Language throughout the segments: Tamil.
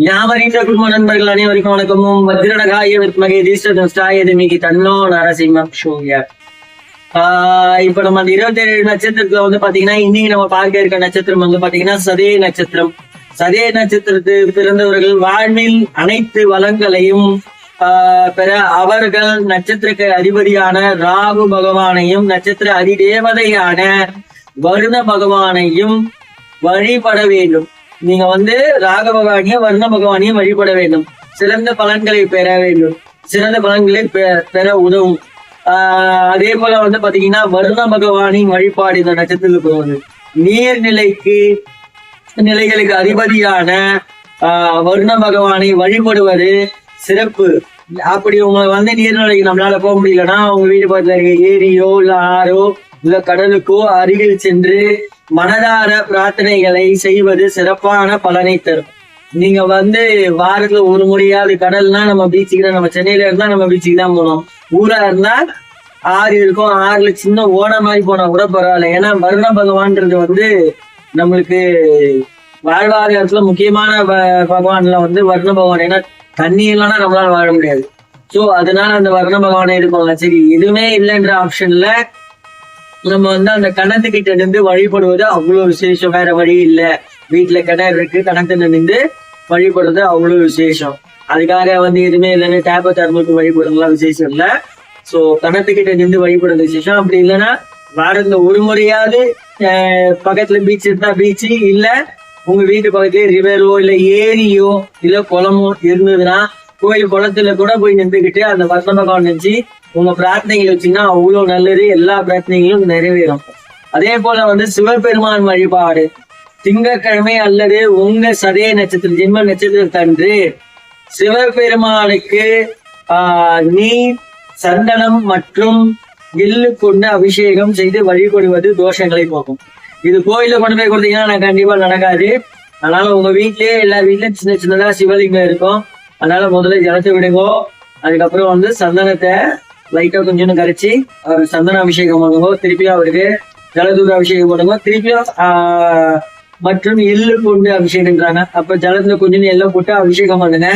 யாவரின் குடும்ப நண்பர்கள் அனைவருக்கும் வணக்கமும். வஜ்ரடகாய வித்மகே தீஸ்வரஸ்டாய திமிகி தன்னோ நரசிம்மம் சூர்யா. இப்ப நம்ம அந்த 27 நட்சத்திரத்துல வந்து பாத்தீங்கன்னா இன்னைக்கு நம்ம பார்க்க இருக்க நட்சத்திரம் வந்து பாத்தீங்கன்னா சதய நட்சத்திரம். சதய நட்சத்திரத்துக்கு பிறந்தவர்கள் வாழ்வில் அனைத்து வளங்களையும் பெற அவர்கள் நட்சத்திர அதிபதியான ராகு பகவானையும் நட்சத்திர அதிதேவதையான வருண பகவானையும் வழிபட வேண்டும். நீங்க வந்து ராக பகவானையும் வருண பகவானையும் வழிபட வேண்டும். சிறந்த பலன்களை பெற வேண்டும். சிறந்த பலன்களை பெற உதவும். அதே போல வந்து பாத்தீங்கன்னா வருண பகவானின் வழிபாடு இந்த நட்சத்திரத்துக்கு போகுது. நிலைகளுக்கு அதிபதியான வருண பகவானை வழிபடுவது சிறப்பு. அப்படி உங்க வந்து நீர்நிலைக்கு நம்மளால போக முடியலன்னா உங்க வீடு பக்கத்துல இருக்க ஏரியோ இல்ல ஆறோ இல்ல கடலுக்கோ அருகில் சென்று மனதார பிரார்த்தனைகளை செய்வது சிறப்பான பலனை தரும். நீங்க வந்து வாரத்துல ஒரு முறையாவது கடல்னா நம்ம பீச்சுக்கு தான், நம்ம சென்னையில இருந்தா நம்ம பீச்சுக்கு தான் போனோம். ஊரா இருந்தா ஆறு இருக்கும், ஆறுல சின்ன ஓட மாதிரி போனா கூட பரவாயில்ல. ஏன்னா வருண பகவான்றது வந்து நம்மளுக்கு வாழ்வாதாரத்துல முக்கியமான பகவான்ல வந்து வருண பகவான். ஏன்னா தண்ணி இல்லைன்னா நம்மளால வாழ முடியாது. சோ அதனால அந்த வருண பகவானை இருக்கோம்ல. சரி, எதுவுமே இல்லைன்ற ஆப்ஷன்ல நம்ம வந்து அந்த கணத்துக்கிட்ட நின்று வழிபடுவது அவ்வளவு விசேஷம். வேற வழி இல்ல, வீட்டுல கிணறு இருக்கு, கணத்துல நின்று வழிபடுறது அவ்வளவு விசேஷம். அதுக்காக வந்து எதுவுமே இல்லைன்னு டேப்ப தர்மத்துக்கு வழிபடுறதுலாம் விசேஷம் இல்ல. சோ கணத்துக்கிட்ட நின்று வழிபடுறது விசேஷம். அப்படி இல்லைன்னா வாரத்துல ஒரு முறையாவது பக்கத்துல பீச் இருந்தா பீச்சு, இல்ல உங்க வீட்டு பக்கத்துலயே ரிவரோ இல்ல ஏரியோ இல்ல குளமோ இருந்ததுன்னா கோயில் குளத்துல கூட போய் நின்றுக்கிட்டு அந்த வருண பகவான் நினைச்சு உங்க பிரார்த்தனைகள் வச்சீங்கன்னா அவ்வளவு நல்லது. எல்லா பிரார்த்தனைகளும் நிறைவேறும். அதே போல வந்து சிவபெருமான் வழிபாடு திங்கட்கிழமை அல்லது உங்க சதய நட்சத்திரம் ஜென்ம நட்சத்திரத்தன்று சிவபெருமானுக்கு நீர், சந்தனம் மற்றும் எள்ளு கொண்டு அபிஷேகம் செய்து வழிபடுவது தோஷங்களை போகும். இது கோயில கொண்டு போய் கொடுத்தீங்கன்னா நான் கண்டிப்பா நடக்காது. அதனால உங்க வீட்லயே எல்லா வீட்லயும் சின்ன சின்னதா சிவலிங்கம் இருக்கும். அதனால முதல்ல ஜலத்தை விடுங்க. அதுக்கப்புறம் வந்து சந்தனத்தை லைட்டா கொஞ்சம் கரைச்சி அவர் சந்தன அபிஷேகம் பண்ணுங்க. திருப்பியும் அவருக்கு ஜலதூர அபிஷேகம் பண்ணுங்க. திருப்பியும் மற்றும் எள்ளு கொண்டு அபிஷேகம்ன்றாங்க. அப்ப ஜலத்துல கொஞ்சம் எல்லாம் போட்டு அபிஷேகம் பண்ணுங்க.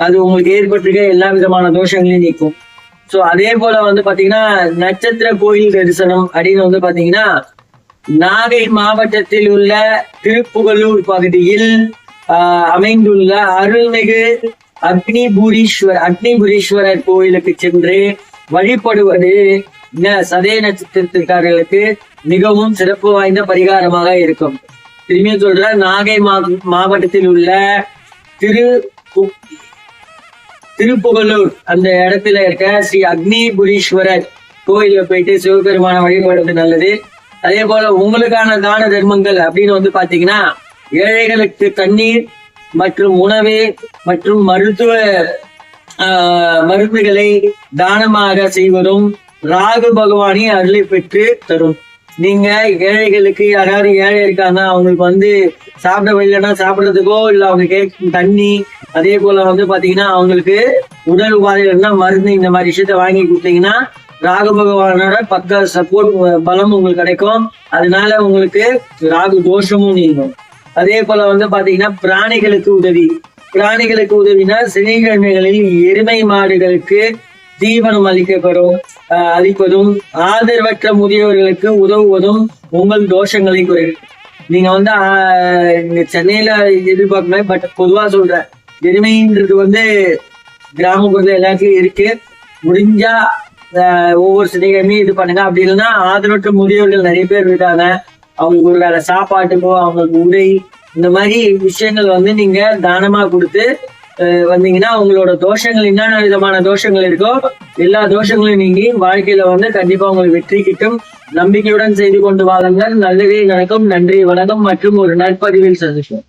அது உங்களுக்கு ஏற்பட்டிருக்க எல்லா விதமான தோஷங்களையும் நீக்கும். சோ அதே போல வந்து பாத்தீங்கன்னா நட்சத்திர கோயில் தரிசனம் அப்படின்னு வந்து பாத்தீங்கன்னா நாகை மாவட்டத்தில் உள்ள திருப்புகலூர் பகுதியில் அமைந்துள்ள அருள்மிகு அக்னிபுரீஸ்வரர் கோயிலுக்கு சென்று வழிபடுவது சதய நட்சத்திரக்காரர்களுக்கு மிகவும் சிறப்பு வாய்ந்த பரிகாரமாக இருக்கும். திரும்பியும் சொல்ற, நாகை மாவட்டத்தில் உள்ள திருப்புகலூர் அந்த இடத்துல இருக்க ஸ்ரீ அக்னிபுரீஸ்வரர் கோயில போயிட்டு சிவபெருமான வழிபடுறது நல்லது. அதே போல உங்களுக்கான தான தர்மங்கள் அப்படின்னு வந்து பாத்தீங்கன்னா ஏழைகளுக்கு தண்ணீர் மற்றும் உணவு மற்றும் மருந்துகளை தானமாக செய்வதும் ராகு பகவானி அருளை பெற்று தரும். நீங்க ஏழைகளுக்கு யாராவது ஏழை இருக்காங்க, அவங்களுக்கு வந்து சாப்பிட வரலன்னா சாப்பிடறதுக்கோ இல்ல அவங்க கேட்கும் தண்ணி, அதே போல வந்து பாத்தீங்கன்னா அவங்களுக்கு உடல் உபாதைகள்னா மருந்து, இந்த மாதிரி விஷயத்த வாங்கி கொடுத்தீங்கன்னா ராகு பகவானோட பக்க சப்போர்ட் பலம் உங்களுக்கு கிடைக்கும். அதனால உங்களுக்கு ராகு தோஷமும் நீங்கும். அதே போல வந்து பாத்தீங்கன்னா பிராணிகளுக்கு உதவினா சனிக்கிழமைகளில் எருமை மாடுகளுக்கு தீவனம் அளிப்பதும் ஆதரவற்ற முதியவர்களுக்கு உதவுவதும் உங்கள் தோஷங்களை குறையும். நீங்க வந்து சென்னையில எதிர்பார்க்கணும், பட் பொதுவா சொல்றேன், எருமைன்றது வந்து கிராமப்புறத்துல எல்லாத்துலயும் இருக்கு. முடிஞ்சா ஒவ்வொரு சனிக்கிழமையும் இது பண்ணுங்க. அப்படி இல்லைன்னா ஆதரவற்ற முதியவர்கள் நிறைய பேர் இருக்காங்க, அவங்களுக்கு ஒரு வேலை சாப்பாட்டுக்கோ அவங்களுக்கு உடை, இந்த மாதிரி விஷயங்கள் வந்து நீங்க தானமா கொடுத்து வந்தீங்கன்னா உங்களோட தோஷங்கள் என்னென்ன விதமான தோஷங்கள் இருக்கோ எல்லா தோஷங்களையும் நீங்கி வாழ்க்கையில வந்து கண்டிப்பா உங்களுக்கு வெற்றி கிட்டும். நம்பிக்கையுடன் செய்து கொண்டு வாருங்கள். நல்லதே நடக்கும். நன்றி, வணக்கம் மற்றும் ஒரு நற்பதிவில் சந்திப்போம்.